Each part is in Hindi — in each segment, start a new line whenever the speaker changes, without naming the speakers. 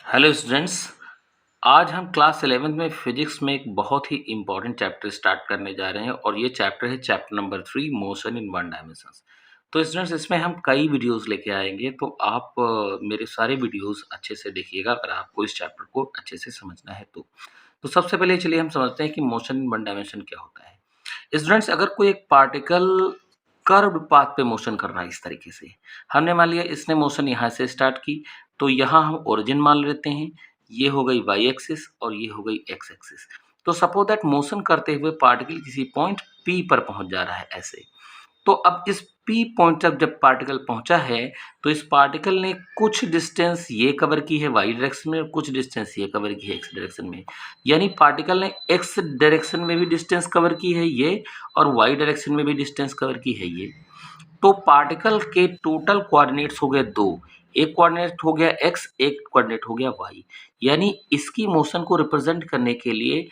Hello students. आज हम क्लास 11th में फिजिक्स में एक बहुत ही इम्पोर्टेंट चैप्टर स्टार्ट करने जा रहे हैं और ये चैप्टर है chapter number 3 motion in one dimensions. तो स्टूडेंट्स इसमें हम कई वीडियोस लेके आएंगे, तो आप मेरे सारे वीडियोस अच्छे से देखिएगा अगर आपको इस चैप्टर को अच्छे से समझना है तो सबसे पहले चलिए हम समझते हैं कि मोशन इन वन डायमेंशन क्या होता है। स्टूडेंट्स, अगर कोई एक पार्टिकल कर्व पाथ पे मोशन कर रहा है इस तरीके से, हमने मान लिया इसने मोशन यहाँ से स्टार्ट की, तो यहाँ हम ओरिजिन मान लेते हैं, ये हो गई वाई एक्सिस और ये हो गई एक्स एक्सिस। तो सपोज दैट मोशन करते हुए पार्टिकल किसी पॉइंट पी पर पहुंच जा रहा है ऐसे। तो अब इस पी पॉइंट तक जब पार्टिकल पहुंचा है, तो इस पार्टिकल ने कुछ डिस्टेंस ये कवर की है वाई डायरेक्शन में और कुछ डिस्टेंस ये कवर की है एक्स डायरेक्शन में। यानी पार्टिकल ने एक्स डायरेक्शन में भी डिस्टेंस कवर की है ये, और वाई डायरेक्शन में भी डिस्टेंस कवर की है ये। तो पार्टिकल के टोटल कोऑर्डिनेट्स हो गए दो, एक कोऑर्डिनेट हो गया एक्स, एक कोऑर्डिनेट हो गया वाई। यानी इसकी मोशन को रिप्रेजेंट करने के लिए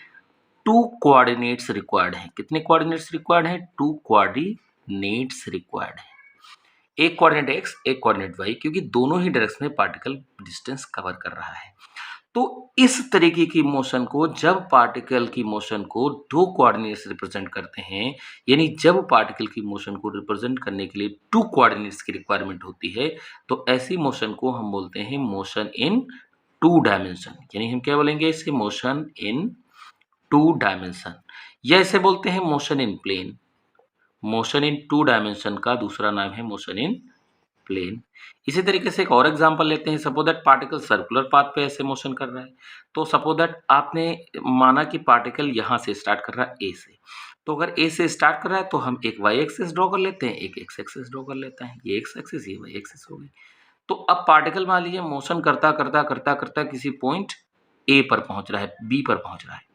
टू कोऑर्डिनेट्स रिक्वायर्ड हैं। कितने कोऑर्डिनेट्स रिक्वायर्ड हैं? टू कोऑर्डिनेट्स रिक्वायर्ड है। एक कोऑर्डिनेट एक्स, एक कोऑर्डिनेट वाई, क्योंकि दोनों ही डायरेक्शन में पार्टिकल डिस्टेंस कवर कर रहा है। तो इस तरीके की मोशन को, जब पार्टिकल की मोशन को दो कोऑर्डिनेट्स रिप्रेजेंट करते हैं, यानी जब पार्टिकल की मोशन को रिप्रेजेंट करने के लिए टू कोऑर्डिनेट्स की रिक्वायरमेंट होती है, तो ऐसी मोशन को हम बोलते हैं मोशन इन टू डायमेंशन। यानी हम क्या बोलेंगे इसे? मोशन इन टू डायमेंशन, या इसे बोलते हैं motion in plane. Motion in two dimension का दूसरा नाम है मोशन इन प्लेन। इसी तरीके से एक और एग्जांपल लेते हैं। Suppose that particle circular path पे ऐसे मोशन कर रहा है। तो सपोज दैट आपने माना कि पार्टिकल यहाँ से स्टार्ट कर रहा है ए से। तो अगर ए से स्टार्ट कर रहा है तो हम एक वाई एक्सिस ड्रॉ कर लेते हैं, एक एक्स एक्सिस ड्रॉ कर लेते हैं। ये एक्स एक्सिस, ये वाई एक्सिस हो गई। तो अब पार्टिकल मान लीजिए मोशन करता करता करता करता किसी पॉइंट ए पर पहुंच रहा है, बी पर पहुंच रहा है।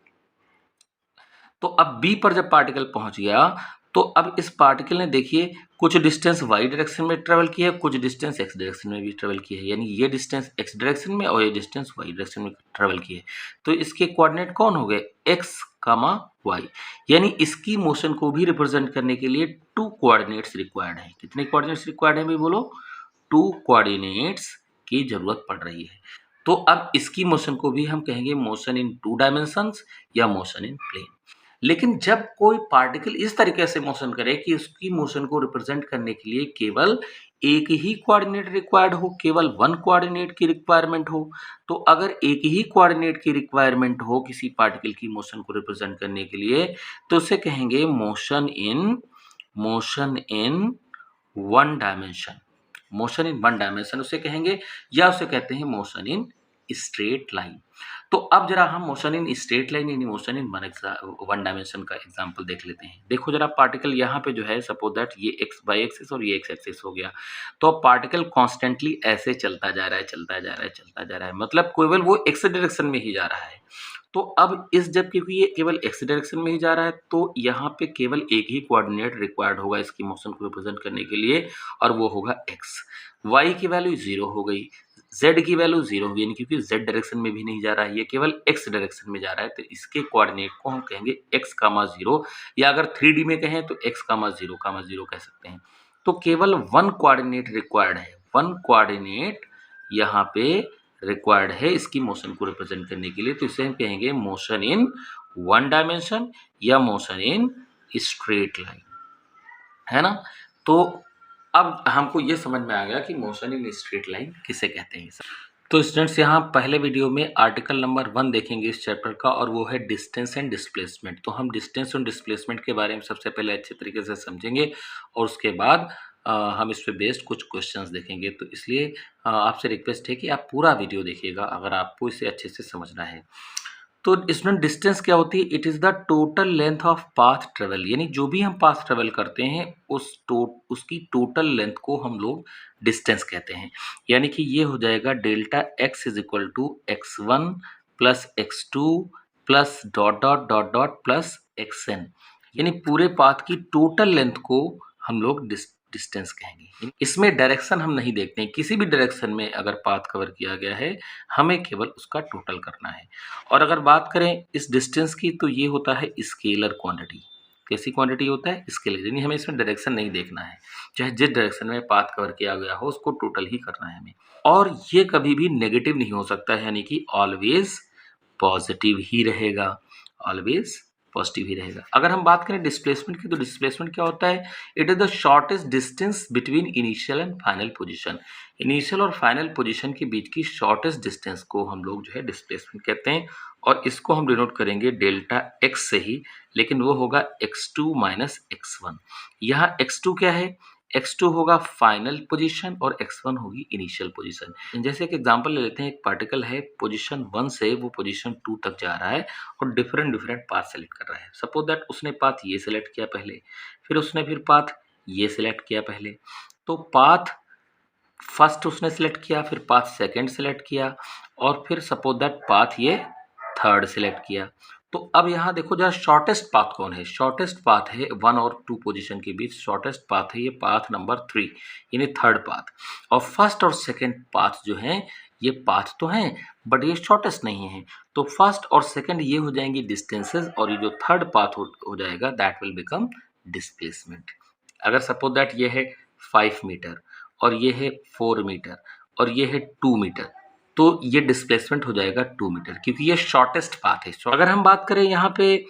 तो अब बी पर जब पार्टिकल पहुंच गया, तो अब इस पार्टिकल ने देखिए कुछ डिस्टेंस वाई डायरेक्शन में ट्रेवल किया है, कुछ डिस्टेंस एक्स डायरेक्शन में भी ट्रेवल किया है। यानी ये डिस्टेंस एक्स डायरेक्शन में और ये डिस्टेंस वाई डायरेक्शन में ट्रेवल किया है। तो इसके कोऑर्डिनेट कौन हो गए? X comma y. यानी इसकी मोशन को भी रिप्रेजेंट करने के लिए टू कोऑर्डिनेट्स रिक्वायर्ड है। कितने कोऑर्डिनेट्स रिक्वायर्ड है भाई बोलो? टू कोऑर्डिनेट्स की जरूरत पड़ रही है। तो अब इसकी मोशन को भी हम कहेंगे मोशन इन टू डायमेंशंस या मोशन इन प्लेन। लेकिन जब कोई पार्टिकल इस तरीके से मोशन करे कि उसकी मोशन को रिप्रेजेंट करने के लिए केवल एक ही कोऑर्डिनेट रिक्वायर्ड हो, केवल वन कोऑर्डिनेट की रिक्वायरमेंट हो, तो अगर एक ही कोऑर्डिनेट की रिक्वायरमेंट हो किसी पार्टिकल की मोशन को रिप्रेजेंट करने के लिए, तो उसे कहेंगे motion in one dimension. Motion in one dimension उसे कहेंगे, या उसे कहते हैं मोशन इन स्ट्रेट लाइन। तो अब जरा हम मोशन इन स्ट्रेट लाइन यानी मोशन इन वन डायमेंशन का एग्जांपल देख लेते हैं। देखो जरा, पार्टिकल यहाँ पे जो है, सपोज दैट ये एक्स वाई एक्सिस और ये एक्स एक्सिस हो गया। तो अब पार्टिकल कॉन्स्टेंटली ऐसे चलता जा रहा है, चलता जा रहा है, चलता जा रहा है, मतलब केवल वो एक्स डायरेक्शन में ही जा रहा है। तो अब इस जब, क्योंकि ये केवल एक्स डायरेक्शन में ही जा रहा है, तो यहाँ पे केवल एक ही कोऑर्डिनेट रिक्वायर्ड होगा इसकी मोशन को रिप्रेजेंट करने के लिए, और वो होगा एक्स। वाई की वैल्यू 0 हो गई, जेड की वैल्यू 0 होगी, यानी क्योंकि जेड डायरेक्शन में भी नहीं जा रहा है, ये केवल एक्स डायरेक्शन में जा रहा है, तो इसके कोऑर्डिनेट को हम कहेंगे एक्स कामा 0, या अगर 3D में कहें तो एक्स कामा 0 कह सकते हैं। तो केवल वन कोऑर्डिनेट रिक्वायर्ड है, वन कोऑर्डिनेट यहाँ पे रिक्वायर्ड है इसकी मोशन को रिप्रेजेंट करने के लिए, तो इसे हम कहेंगे मोशन इन वन डायमेंशन या मोशन इन स्ट्रेट लाइन, है ना। तो अब हमको ये समझ में आ गया कि मोशन इन स्ट्रेट लाइन किसे कहते हैं। तो स्टूडेंट्स, यहाँ पहले वीडियो में आर्टिकल नंबर 1 देखेंगे इस चैप्टर का, और वो है डिस्टेंस एंड डिस्प्लेसमेंट। तो हम डिस्टेंस और डिस्प्लेसमेंट के बारे में सबसे पहले अच्छे तरीके से समझेंगे, और उसके बाद हम इस पे बेस्ड कुछ क्वेश्चंस देखेंगे। तो इसलिए आपसे रिक्वेस्ट है कि आप पूरा वीडियो देखिएगा अगर आपको इसे अच्छे से समझना है। तो इसमें डिस्टेंस क्या होती है? It is the total length of path travel. यानी जो भी हम पाथ ट्रेवल करते हैं उसकी टोटल लेंथ को हम लोग डिस्टेंस कहते हैं। यानी कि ये हो जाएगा delta x is equal to x1 plus x2 plus dot dot dot dot plus xn। यानी पूरे पाथ की टोटल लेंथ को हम लोग डिस्टेंस कहेंगे। इसमें डायरेक्शन हम नहीं देखते हैं, किसी भी डायरेक्शन में अगर पाथ कवर किया गया है हमें केवल उसका टोटल करना है। और अगर बात करें इस डिस्टेंस की, तो ये होता है स्केलर क्वांटिटी। कैसी क्वांटिटी होता है? स्केलर, यानी हमें इसमें डायरेक्शन नहीं देखना है, चाहे जिस डायरेक्शन में पाथ कवर किया गया हो उसको टोटल ही करना है हमें। और ये कभी भी नेगेटिव नहीं हो सकता है, यानी कि ऑलवेज पॉजिटिव ही रहेगा, ऑलवेज पॉजिटिव ही रहेगा। अगर हम बात करें डिस्प्लेसमेंट की, तो डिस्प्लेसमेंट क्या होता है? It is the shortest distance between initial and final position. Initial और फाइनल पोजीशन के बीच की शॉर्टेस्ट डिस्टेंस को हम लोग जो है डिस्प्लेसमेंट कहते हैं, और इसको हम डिनोट करेंगे डेल्टा एक्स से ही, लेकिन वो होगा x2 माइनस x1। यहाँ x2 क्या है? x2 होगा फाइनल पोजीशन और x1 होगी इनिशियल पोजीशन। जैसे एक एग्जांपल ले लेते हैं, एक पार्टिकल है पोजीशन 1 से वो पोजीशन 2 तक जा रहा है और डिफरेंट डिफरेंट पाथ सेलेक्ट कर रहा है। सपोज दैट उसने पाथ ये सेलेक्ट किया पहले, फिर उसने फिर पाथ ये सेलेक्ट किया पहले, तो पाथ फर्स्ट उसने सेलेक्ट किया, फिर पाथ सेकंड सेलेक्ट किया, और फिर सपोज दैट पाथ ये थर्ड सेलेक्ट किया। तो अब यहाँ देखो जरा शॉर्टेस्ट पाथ कौन है? शॉर्टेस्ट पाथ है 1 और 2 पोजीशन के बीच, शॉर्टेस्ट पाथ है ये पाथ नंबर 3, यानी थर्ड पाथ। और फर्स्ट और सेकंड पाथ जो हैं ये पाथ तो हैं बट ये शॉर्टेस्ट नहीं है, तो फर्स्ट और सेकंड ये हो जाएंगी डिस्टेंसेस, और ये जो थर्ड पाथ हो जाएगा दैट विल बिकम डिस्प्लेसमेंट। अगर सपोज दैट ये है 5 मीटर और ये है 4 मीटर और ये है 2 मीटर, तो ये डिस्प्लेसमेंट हो जाएगा 2 मीटर, क्योंकि ये शॉर्टेस्ट पाथ है। अगर हम बात करें यहाँ पे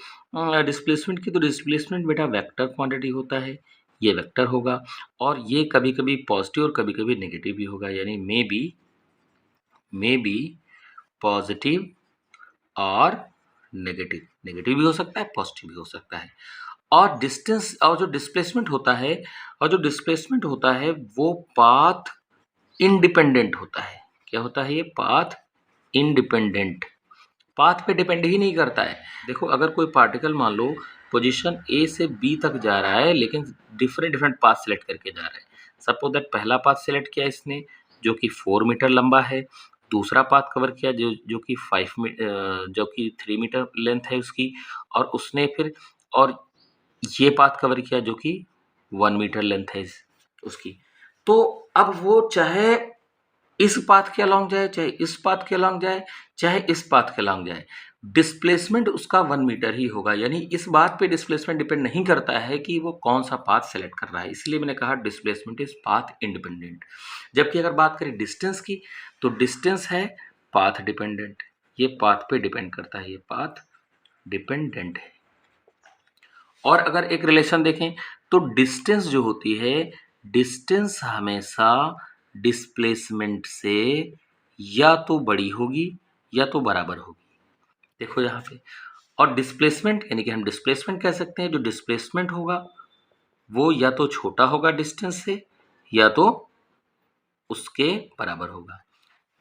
डिस्प्लेसमेंट की, तो डिस्प्लेसमेंट बेटा वेक्टर क्वांटिटी होता है, ये वेक्टर होगा, और ये कभी कभी पॉजिटिव और कभी कभी नेगेटिव भी होगा, यानी मे बी पॉजिटिव और नेगेटिव, नेगेटिव भी हो सकता है पॉजिटिव भी हो सकता है। और डिस्टेंस और जो डिस्प्लेसमेंट होता है, वो पाथ इंडिपेंडेंट होता है। क्या होता है? ये पाथ इंडिपेंडेंट, पाथ पे डिपेंड ही नहीं करता है। देखो अगर कोई पार्टिकल मान लो पोजीशन ए से बी तक जा रहा है, लेकिन डिफरेंट डिफरेंट पाथ सेलेक्ट करके जा रहा है। सपोज दैट पहला पाथ सेलेक्ट किया इसने जो कि 4 मीटर लंबा है, दूसरा पाथ कवर किया जो कि 3 मीटर लेंथ है उसकी, और उसने फिर और ये पाथ कवर किया जो कि 1 मीटर लेंथ है उसकी। तो अब वो चाहे इस पाथ के अलॉन्ग जाए, चाहे इस पाथ के अलॉन्ग जाए, चाहे इस पाथ के अलॉन्ग जाए, डिस्प्लेसमेंट उसका 1 मीटर ही होगा। यानी इस बात पे डिस्प्लेसमेंट डिपेंड नहीं करता है कि वो कौन सा पाथ सेलेक्ट कर रहा है, इसलिए मैंने कहा डिस्प्लेसमेंट इज पाथ इंडिपेंडेंट। जबकि अगर बात करें डिस्टेंस की, तो डिस्टेंस है पाथ डिपेंडेंट, ये पाथ पे डिपेंड करता है, ये पाथ डिपेंडेंट है। और अगर एक रिलेशन देखें तो डिस्टेंस जो होती है, डिस्टेंस हमेशा डिस्प्लेसमेंट से या तो बड़ी होगी या तो बराबर होगी। देखो यहाँ पे, और डिस्प्लेसमेंट यानी कि हम डिस्प्लेसमेंट कह सकते हैं, जो डिस्प्लेसमेंट होगा वो या तो छोटा होगा डिस्टेंस से या तो उसके बराबर होगा।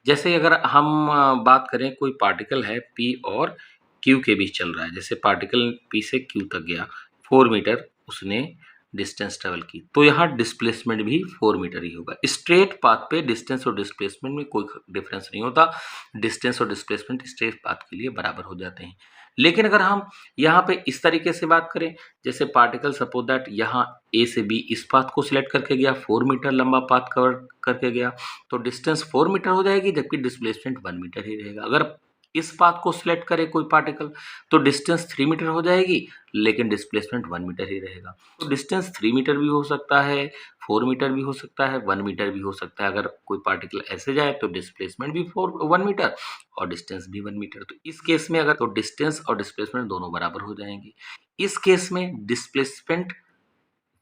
जैसे अगर हम बात करें कोई पार्टिकल है P और Q के बीच चल रहा है, जैसे पार्टिकल P से Q तक गया, 4 मीटर उसने डिस्टेंस ट्रेवल की, तो यहाँ डिस्प्लेसमेंट भी 4 मीटर ही होगा। स्ट्रेट पाथ पे डिस्टेंस और डिस्प्लेसमेंट में कोई डिफरेंस नहीं होता, डिस्टेंस और डिस्प्लेसमेंट स्ट्रेट पाथ के लिए बराबर हो जाते हैं। लेकिन अगर हम यहाँ पे इस तरीके से बात करें, जैसे पार्टिकल सपोज दैट यहाँ A से B इस पाथ को सिलेक्ट करके गया, 4 मीटर लंबा पाथ कवर करके गया, तो डिस्टेंस 4 मीटर हो जाएगी, जबकि डिस्प्लेसमेंट 1 मीटर ही रहेगा। अगर इस पाथ को सिलेक्ट करे कोई पार्टिकल, तो डिस्टेंस 3 मीटर हो जाएगी, लेकिन डिस्प्लेसमेंट 1 मीटर ही रहेगा। तो डिस्टेंस 3 मीटर भी हो सकता है, 4 मीटर भी हो सकता है, 1 मीटर भी हो सकता है। अगर कोई पार्टिकल ऐसे जाए तो डिस्प्लेसमेंट भी 1 मीटर और डिस्टेंस भी 1 मीटर। तो इस केस में अगर तो डिस्टेंस और डिस्प्लेसमेंट दोनों बराबर हो जाएंगे। इस केस में डिस्प्लेसमेंट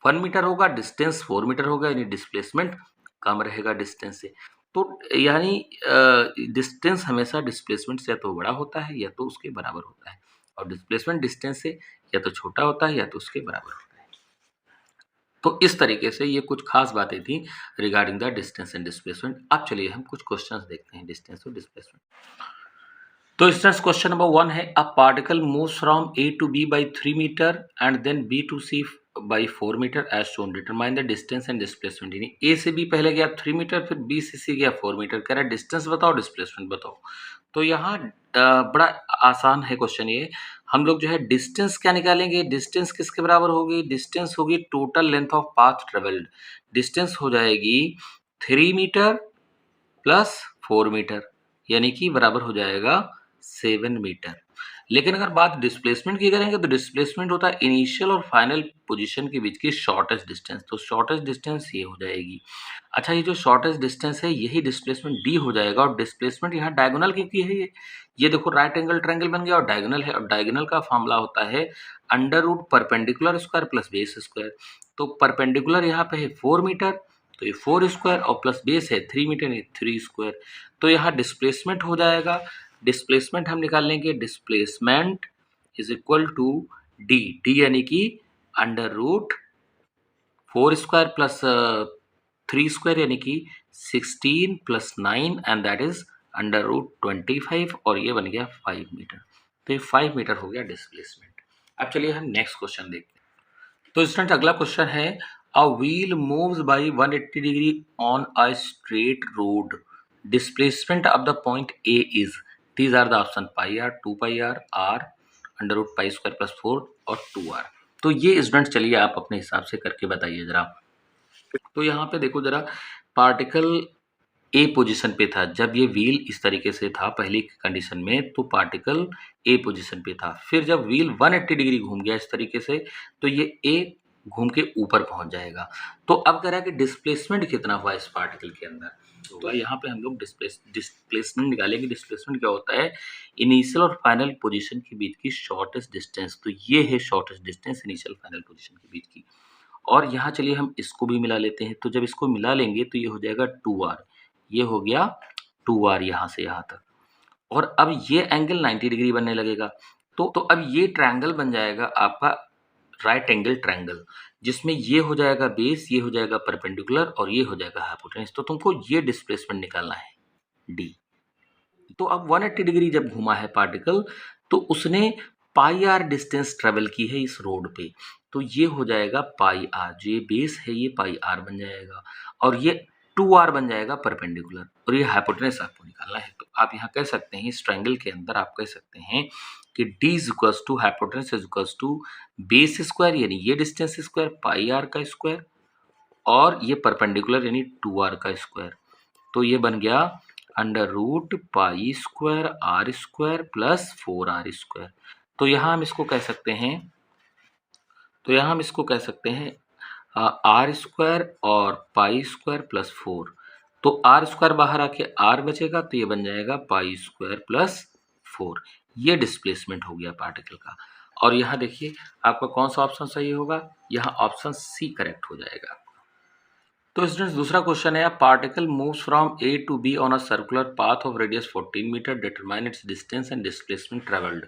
1 मीटर होगा, डिस्टेंस 4 मीटर होगा, यानी डिस्प्लेसमेंट कम रहेगा डिस्टेंस से। तो यानी डिस्टेंस हमेशा डिस्प्लेसमेंट से या तो बड़ा होता है या तो उसके बराबर होता है, और डिस्प्लेसमेंट डिस्टेंस से या तो छोटा होता है या तो उसके बराबर होता है। तो इस तरीके से ये कुछ खास बातें थी regarding the distance and displacement. अब चलिए हम कुछ क्वेश्चंस देखते हैं डिस्टेंस और डिस्प्लेसमेंट। तो स्टूडेंट्स क्वेश्चन नंबर 1 है, a particle moves from A to B by 3 metre and then B to C by 4 metre as shown, determine the distance and displacement. यानी A से B पहले गया 3 मीटर, फिर B से C गया 4 मीटर, कह रहा है डिस्टेंस बताओ डिस्प्लेसमेंट बताओ। तो यहाँ बड़ा आसान है क्वेश्चन ये। हम लोग जो है डिस्टेंस क्या निकालेंगे, डिस्टेंस किसके बराबर होगी, डिस्टेंस होगी total length of path travelled. Distance हो जाएगी 3 मीटर प्लस 4 मीटर, यानी कि बराबर हो जाएगा 7 मीटर। लेकिन अगर बात डिस्प्लेसमेंट की करेंगे तो डिस्प्लेसमेंट होता है इनिशियल और फाइनल पोजीशन के बीच की शॉर्टेस्ट डिस्टेंस, तो शॉर्टेस्ट डिस्टेंस ये हो जाएगी। अच्छा, ये जो शॉर्टेस्ट डिस्टेंस है यही डिस्प्लेसमेंट डी हो जाएगा, और डिस्प्लेसमेंट यहाँ डायगोनल की है ये देखो राइट एंगल ट्रायंगल बन गया और डायगोनल है, और डायगोनल का फॉर्मूला होता है under root perpendicular square plus base square. तो परपेंडिकुलर यहाँ पे है 4 मीटर, तो ये 4 स्क्वायर, और प्लस बेस है 3 मीटर, ये 3 स्क्वायर। तो यहाँ डिस्प्लेसमेंट हो जाएगा, डिस्प्लेसमेंट हम निकाल लेंगे, displacement is equal to d, d यानी कि अंडर रूट 4 स्क्वायर प्लस 3 स्क्वायर यानी कि 16 plus 9 and that is under root 25, और ये बन गया 5 मीटर। तो ये 5 मीटर हो गया डिस्प्लेसमेंट। अब चलिए हम नेक्स्ट क्वेश्चन देखते हैं। तो स्टूडेंट अगला क्वेश्चन है, a wheel moves by 180 degree on a straight road, displacement of the point A is, these are the option pi r, 2 pi r, r under root pi square plus 4 और 2 आर। तो ये स्टूडेंट चलिए आप अपने हिसाब से करके बताइए जरा। तो यहाँ पे देखो जरा, पार्टिकल ए पोजीशन पे था जब ये व्हील इस तरीके से था पहली कंडीशन में, तो पार्टिकल ए पोजीशन पे था। फिर जब व्हील 180 डिग्री घूम गया इस तरीके से, तो ये ए घूम के ऊपर पहुंच जाएगा। तो अब कह रहा है कि डिस्प्लेसमेंट कितना हुआ इस पार्टिकल के अंदर, तो यहाँ पे हम लोग डिस्प्लेसमेंट निकालेंगे। डिस्प्लेसमेंट क्या होता है, इनिशियल और फाइनल पोजीशन के बीच की शॉर्टेस्ट डिस्टेंस। तो ये है shortest distance initial final position के बीच की। और यहाँ चलिए हम इसको भी मिला लेते हैं, तो जब इसको मिला लेंगे तो ये हो जाएगा 2r, ये हो गया 2r यहाँ से यहाँ तक। और अब ये एंगल 90 डिग्री बनने लगेगा। तो अब ये ट्रायंगल बन जाएगा आपका राइट एंगल ट्रायंगल, जिसमें ये हो जाएगा बेस, ये हो जाएगा परपेंडिकुलर और ये हो जाएगा हाइपोटेन्यूज। तो तुमको ये डिस्प्लेसमेंट निकालना है डी। तो अब 180 डिग्री जब घुमा है पार्टिकल, तो उसने पाई आर डिस्टेंस ट्रेवल की है इस रोड पे, तो ये हो जाएगा पाई आर, जो ये बेस है ये पाई आर बन जाएगा, और ये 2r बन जाएगा परपेंडिकुलर, और ये हाइपोटेनस आपको निकालना है। तो आप यहाँ कह सकते हैं इस ट्रायंगल के अंदर आप कह सकते हैं कि d is equals to hypotenuse is equals to base square यानी ये डिस्टेंस स्क्वायर पाई आर का स्क्वायर, और ये परपेंडिकुलर यानी 2r का स्क्वायर। तो ये बन गया under root pi square r square plus 4r square. तो यहाँ हम इसको कह सकते हैं, आर स्क्वायर और पाई स्क्वायर प्लस 4। तो आर स्क्वायर बाहर आके आर बचेगा, तो ये बन जाएगा पाई स्क्वायर प्लस 4। ये डिस्प्लेसमेंट हो गया पार्टिकल का। और यहाँ देखिए आपका कौन सा ऑप्शन सही होगा, यहाँ ऑप्शन सी करेक्ट हो जाएगा। तो स्टूडेंट्स दूसरा क्वेश्चन है, particle moves from A to B on a circular path of radius 14 metre, determine its distance and displacement travelled.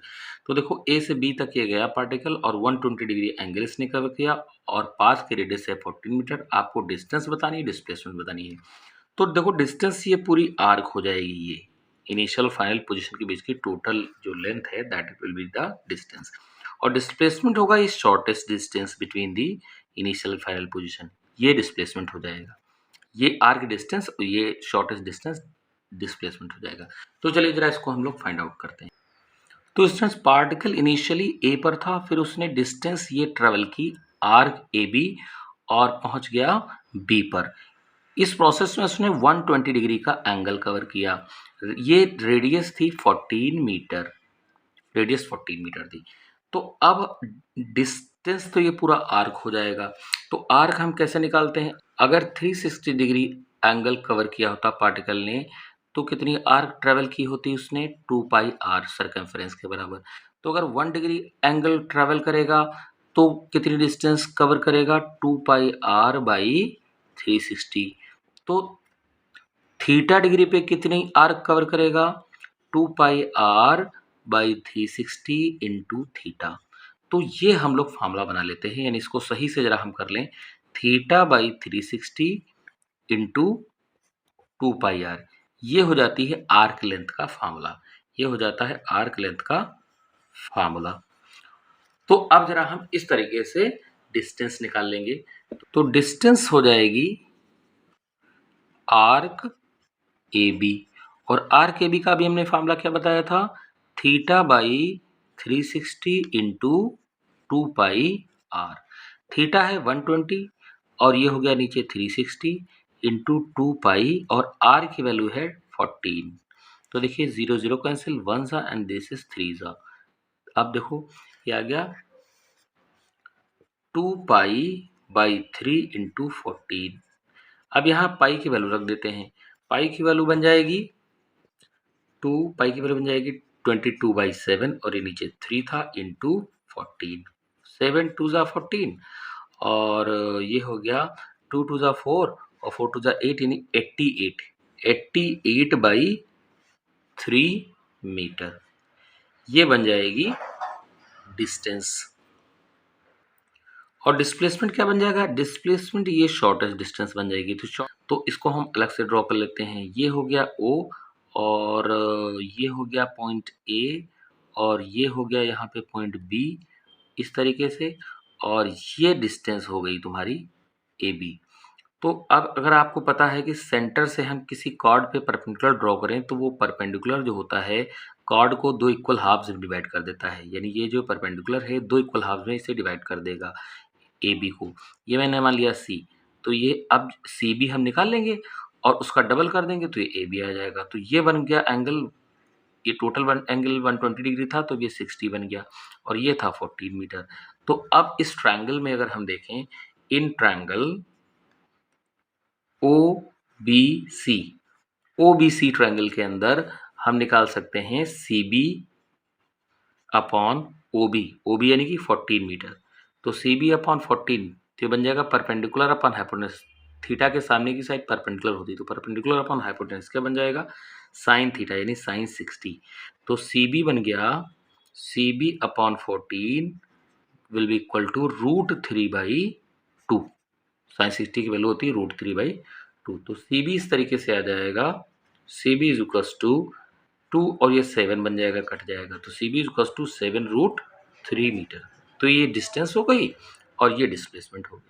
तो देखो ए से बी तक ये गया पार्टिकल और 120 डिग्री एंगल इसने कवर किया, और पाथ की रेडियस है 14 मीटर। आपको डिस्टेंस बतानी है, डिस्प्लेसमेंट बतानी है। तो देखो डिस्टेंस ये पूरी आर्क हो जाएगी, ये इनिशियल फाइनल पोजीशन के बीच की टोटल जो लेंथ है that will be the distance, और डिस्प्लेसमेंट होगा इस shortest distance between the initial final position, ये डिस्प्लेसमेंट हो जाएगा। ये आर्क डिस्टेंस और ये शॉर्टेस्ट डिस्टेंस डिस्प्लेसमेंट हो जाएगा। तो चलिए जरा इसको हम लोग फाइंड आउट करते हैं। तो स्टूडेंट्स पार्टिकल इनिशियली ए पर था, फिर उसने डिस्टेंस ये ट्रेवल की आर्क ए बी और पहुंच गया बी पर। इस प्रोसेस में उसने 120 डिग्री का एंगल कवर किया। ये रेडियस थी 14 मीटर, रेडियस 14 मीटर थी। तो अब डिस्टेंस तो ये पूरा आर्क हो जाएगा। तो आर्क हम कैसे निकालते हैं, अगर 360 डिग्री एंगल कवर किया होता पार्टिकल ने, तो कितनी आर्क ट्रेवल की होती उसने, 2 पाई आर सरकमफेरेंस के बराबर। तो अगर 1 डिग्री एंगल ट्रेवल करेगा तो कितनी डिस्टेंस कवर करेगा, 2 पाई आर बाई 360। तो थीटा डिग्री पे कितनी आर्क कवर करेगा, 2 pi R by 360 into theta. तो ये हम लोग फार्मूला बना लेते हैं, यानी इसको सही से जरा हम कर लें, theta by 360 into 2 pi r, ये हो जाती है आर्क लेंथ का फार्मूला, ये हो जाता है आर्क लेंथ का फार्मूला। तो अब जरा हम इस तरीके से डिस्टेंस निकाल लेंगे। तो डिस्टेंस हो जाएगी आर्क ए बी, और आर्क ए बी का भी हमने फार्मूला क्या बताया था, theta by 360 into 2 pi R. Theta है 120 और ये हो गया नीचे 360 इंटू 2 पाई, और आर की वैल्यू है 14। तो देखिए 0 0 कैंसिल, 1 सा एंड दिस इज 3 सा। अब देखो ये आ गया 2 पाई बाई 3 इंटू 14। अब यहाँ पाई की वैल्यू रख देते हैं। पाई की वैल्यू बन जाएगी 2, पाई की वैल्यू बन जाएगी 22/7 और ये नीचे 3 था इंटू 14। 7 2 ज़ा 14 और ये हो गया 2 2 ज़ा 4 और 4 2 ज़ा 8 यानी 88। 88/3 मीटर ये बन जाएगी डिस्टेंस। और डिस्प्लेसमेंट क्या बन जाएगा? डिस्प्लेसमेंट ये शॉर्टेस्ट डिस्टेंस बन जाएगी। तो इसको हम अलग से ड्रॉ कर लेते हैं। ये हो गया O और ये हो गया पॉइंट A और ये हो गया यहाँ पे पॉइंट B इस तरीके से, और ये डिस्टेंस हो गई तुम्हारी AB। तो अब अगर आपको पता है कि सेंटर से हम किसी कॉर्ड पे परपेंडिकुलर ड्रॉ करें तो वो परपेंडिकुलर जो होता है कॉर्ड को 2 इक्वल हाफ्स में डिवाइड कर देता है, यानी ये जो परपेंडिकुलर है 2 इक्वल हाफ्स में इसे डिवाइड कर देगा ए बी को। ये मैंने मान लिया सी, तो ये अब सी बी हम निकाल लेंगे और उसका डबल कर देंगे तो ये ए बी आ जाएगा। तो ये बन गया एंगल, ये टोटल एंगल 120 डिग्री था तो ये 60 बन गया और ये था 14 मीटर। तो अब इस ट्रायंगल में अगर हम देखें, in triangle O B C, O B C triangle के अंदर हम निकाल सकते हैं C B upon O B यानी कि 14 मीटर। तो सी बी अपॉन 14 तो बन जाएगा परपेंडिकुलर अपॉन हाइपोटेनस। थीटा के सामने की साइड परपेंडिकुलर होती है तो परपेंडिकुलर अपॉन हाइपोटेनस क्या बन जाएगा? साइन थीटा यानी साइन 60। तो सी बी बन गया C B upon 14 will be equal to √3/2। Sine 60 की वैल्यू होती है √3/2। तो सी बी इस तरीके से आ जाएगा, C B is equals to 2 और ये 7 बन जाएगा, कट जाएगा, तो C B is equals to 7√3 metre. तो ये डिस्टेंस हो गई और ये डिस्प्लेसमेंट हो गई।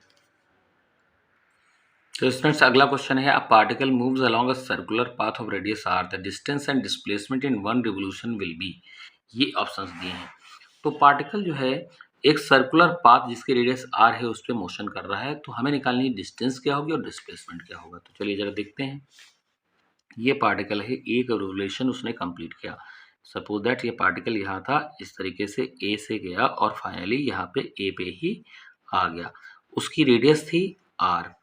तो स्टूडेंट्स अगला क्वेश्चन है, a particle moves along a circular path of radius r, the distance and displacement in one revolution will be. ये ऑप्शंस दिए हैं। तो पार्टिकल जो है एक सर्कुलर पाथ जिसकी रेडियस r है उस पर मोशन कर रहा है, तो हमें निकालनी डिस्टेंस क्या होगी और डिस्प्लेसमेंट क्या होगा। तो चलिए जरा देखते हैं। ये पार्टिकल है, एक रिवोल्यूशन उसने कंप्लीट किया। सपोज दैट ये पार्टिकल यहाँ था, इस तरीके से ए से गया और फाइनली यहाँ पे ए पे ही आ गया। उसकी रेडियस थी आर।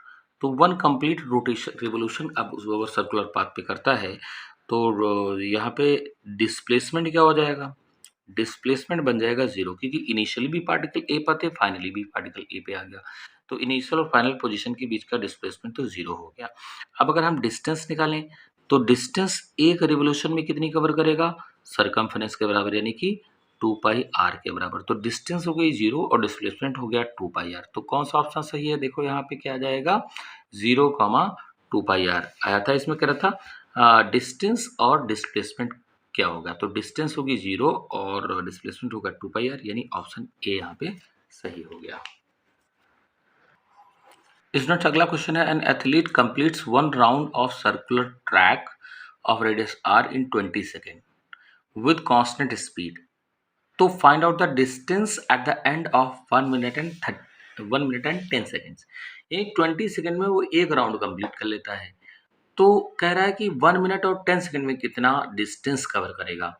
तो वन कंप्लीट रोटेशन रिवोल्यूशन अब उस सर्कुलर पाथ पे करता है, तो यहाँ पे डिस्प्लेसमेंट क्या हो जाएगा? डिस्प्लेसमेंट बन जाएगा 0, क्योंकि इनिशियली भी पार्टिकल ए पर थे, फाइनली भी पार्टिकल ए पे आ गया। तो इनिशियल और फाइनल पोजीशन के बीच का डिस्प्लेसमेंट तो 0 हो गया। अब अगर हम डिस्टेंस निकालें तो डिस्टेंस एक रिवोल्यूशन में कितनी कवर करेगा? सरकमफेरेंस के बराबर, यानी कि 2 पाई आर के बराबर। तो डिस्टेंस हो गई 0 और डिस्प्लेसमेंट हो गया 2 पाई आर। तो कौन सा ऑप्शन सही है? देखो यहाँ पे क्या आ जाएगा, 0, 2 पाई आर आया था। इसमें कह रहा था डिस्टेंस और डिस्प्लेसमेंट क्या होगा, तो डिस्टेंस होगी 0 और डिस्प्लेसमेंट होगा 2 पाई आर, यानी ऑप्शन ए यहाँ पे सही हो गया। स्टूडेंट्स अगला क्वेश्चन है, an athlete completes 1 round of circular track of radius r in 20 second with constant speed. तो find out the distance at the end of 1 minute and 10 seconds. यानी 20 सेकेंड में वो एक राउंड कंप्लीट कर लेता है। तो कह रहा है कि 1 मिनट और 10 सेकेंड में कितना डिस्टेंस कवर करेगा।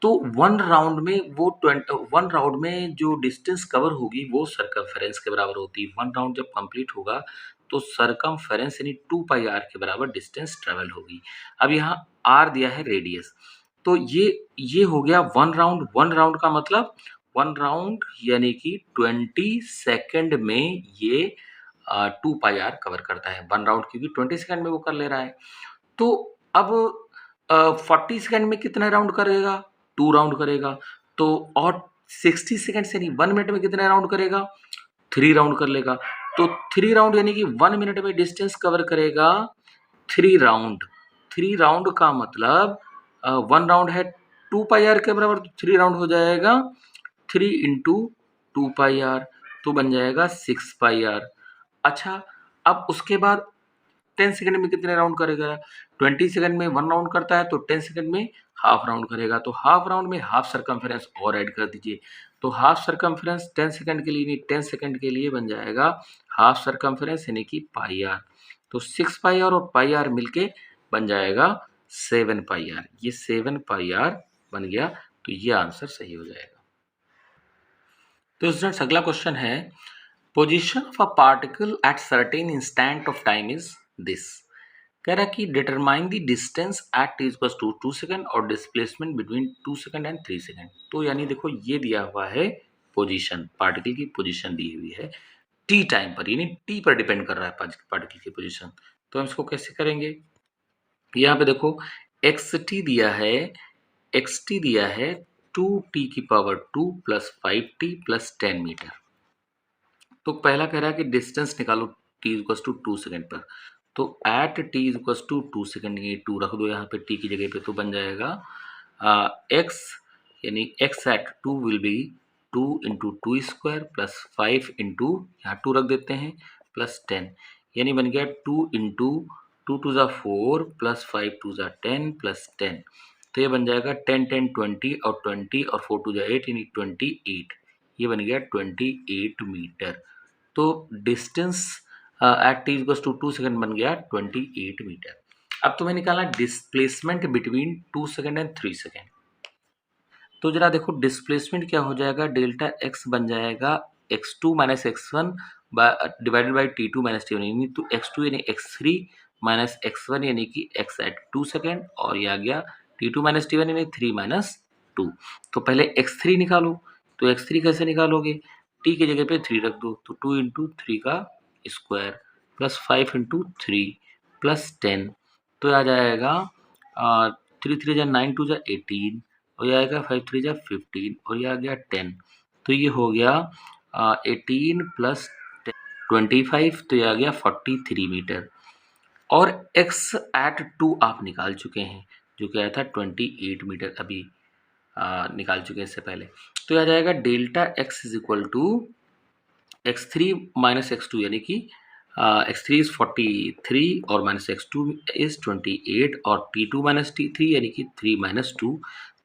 तो 1 राउंड में वो 1 राउंड में जो डिस्टेंस कवर होगी वो सरकमफेरेंस के बराबर होती है। 1 राउंड जब कंप्लीट होगा तो सरकमफेरेंस यानी 2 पाई आर के बराबर डिस्टेंस ट्रेवल होगी। अब यहाँ आर दिया है रेडियस, तो ये हो गया 1 राउंड। 1 राउंड का मतलब 1 राउंड यानी कि 20 सेकंड में ये 2 पाई आर कवर करता है। 1 राउंड क्योंकि 20 सेकंड में वो कर ले रहा है। तो अब 40 सेकंड में कितने राउंड करेगा? 2 राउंड करेगा। तो और 60 सेकंड यानी 1 मिनट में कितने राउंड करेगा? 3 राउंड कर लेगा। तो 3 राउंड यानी कि 1 मिनट में डिस्टेंस कवर करेगा 3 राउंड। 3 राउंड का मतलब 1 राउंड है 2 पाई आर के बराबर, तो 3 राउंड हो जाएगा 3 इंटू 2 पाई आर, तो बन जाएगा 6 पाई आर। अच्छा, अब उसके बाद 10 सेकंड में कितने राउंड करेगा? 20 सेकंड में 1 राउंड करता है तो 10 सेकंड में हाफ राउंड करेगा। तो हाफ राउंड में हाफ सरकमफेरेंस और ऐड कर दीजिए। तो हाफ सरकमफेरेंस 10 सेकंड के लिए नहीं 10 सेकंड के लिए बन जाएगा हाफ सरकमफेरेंस यानी कि पाई आर। तो 6 पाई आर और पाई आर मिलके बन जाएगा 7 पाई आर, ये 7 पाई आर बन गया, तो ये आंसर सही हो जाएगा। तो स्टूडेंट्स अगला क्वेश्चन है, position of a particle at certain instant of time is this. कह रहा है कि determine the distance at t equals to 2 second और displacement between 2 second and 3 second. तो यानी देखो ये दिया हुआ है पोजीशन, पार्टिकल की पोजीशन दी हुई है t टाइम पर, यानी t पर डिपेंड कर रहा है पार्टिकल की पोजीशन। तो हम इसको कैसे करेंगे, यहाँ पे देखो xt दिया है, xt दिया है 2t की power 2 plus 5t plus 10 metre. तो पहला कह रहा है कि डिस्टेंस निकालो t इक्वल्स टू 2 सेकंड पर। तो at t equals to 2 second, ये 2 रख दो यहाँ पे t की जगह पे, तो बन जाएगा x, यानी x at 2 will be 2 into 2 square plus 5 into, यहाँ 2 रख देते हैं, प्लस 10, यानी बन गया 2 इंटू 2 टू ज़ा 4 प्लस 5 टू ज़ा 10 प्लस 10। तो ये बन जाएगा 10 10 20 और 20 और 4 टू ज़ा 8 यानी 28, ये बन गया 28 मीटर। तो distance at t equals to 2 second बन गया 28 मीटर। अब तुम्हें निकालना displacement between 2 second and 3 second. तो जरा देखो डिस्प्लेसमेंट क्या हो जाएगा, डेल्टा x बन जाएगा x2 minus x1 divided by t2 minus t1, यानी तो x2 यानी x3 माइनस x1 यानी कि x एट 2 सेकंड, और ये आ गया t2 माइनस t1 यानी 3 माइनस 2। तो पहले x3 निकालो, तो x3 कैसे निकालोगे, t की जगह पे 3 रख दो, तो 2 इंटू 3 का स्क्वायर प्लस 5 इंटू 3 प्लस 10, तो आ जाएगा 3 3 जा 9 2 जा 18, और ये आएगा 5 3 जा 15, और ये आ गया 10। तो ये हो गया 18 प्लस 25, तो ये आ गया 43 मीटर। और x एट 2 आप निकाल चुके हैं, जो कि आया था 28 मीटर, अभी निकाल चुके हैं इससे पहले। तो आ जाएगा delta x is equal to x3 minus x2, यानी कि x3 इज 43 और माइनस x2 इज 28, और t2 माइनस t3 यानी कि 3 माइनस 2,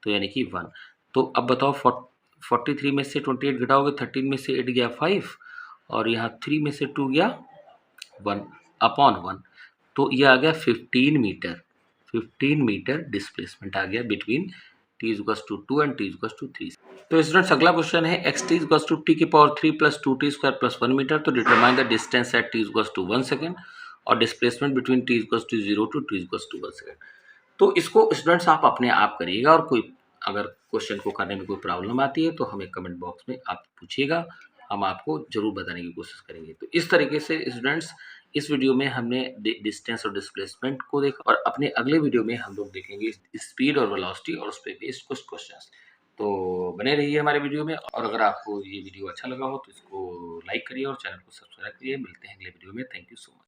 तो यानी कि 1। तो अब बताओ 43 में से 28 घटाओगे, 13 में से 8 गया 5, और यहाँ 3 में से 2 गया 1 अपॉन 1, तो ये आ गया 15 मीटर। 15 मीटर डिस्प्लेसमेंट आ गया between t equals to 2 and t equals to 3। तो स्टूडेंट्स अगला क्वेश्चन है x t equals to t की power 3 plus 2t square plus 1 metre. तो determine the distance at t equals to 1 second और displacement between t equals to 0 to t equals to 1 second. तो इसको स्टूडेंट्स आप अपने आप करिएगा, और कोई अगर क्वेश्चन को करने में कोई प्रॉब्लम आती है तो हमें कमेंट बॉक्स में आप पूछिएगा, हम आपको जरूर बताने की कोशिश करेंगे। तो इस तरीके से स्टूडेंट्स इस वीडियो में हमने डिस्टेंस और डिस्प्लेसमेंट को देखा, और अपने अगले वीडियो में हम लोग देखेंगे स्पीड और वेलोसिटी और उस पर बेस्ड कुछ क्वेश्चंस। तो बने रहिए हमारे वीडियो में, और अगर आपको ये वीडियो अच्छा लगा हो तो इसको लाइक करिए और चैनल को सब्सक्राइब करिए। मिलते हैं अगले वीडियो में। Thank you so much.